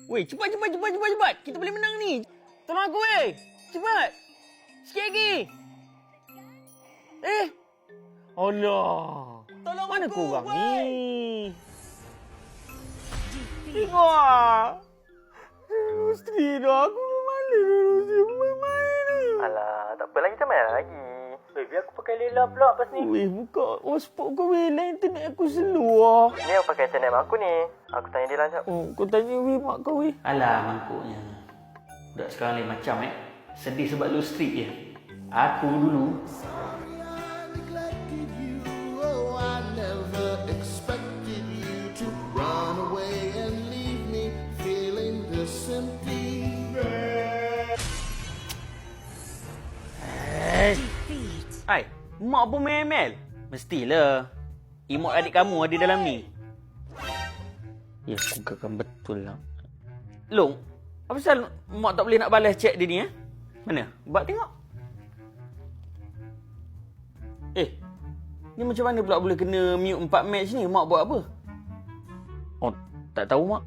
Weh, cepat. Kita boleh menang ni. Tolong aku, weh. Cepat. Sikit lagi. Allah. Tolong Mana aku, korang weh. ni? Tengok. Mesti dah. Aku malas main. Alah, tak apalah, kita main lagi. Biar aku pakai Lela pula lepas ni. Weh, buka hotspot kau, weh. Lain internet aku slow. Ni aku pakai internet mak aku ni. Aku tanya dia lanjut. Oh, kau tanya, weh, mak kau, weh. Alah, mangkuknya. Budak sekarang lain macam, Sedih sebab lu street je. Aku dulu, Hai, mak pun main ML? Mestilah. Emot adik kamu ada dalam ni. Ya, aku gagal betul lah. Long, apa pasal mak tak boleh nak balas chat dia ni, Mana? Bak tengok. Ni macam mana pula boleh kena mute 4 match ni? Mak buat apa? Oh, tak tahu mak.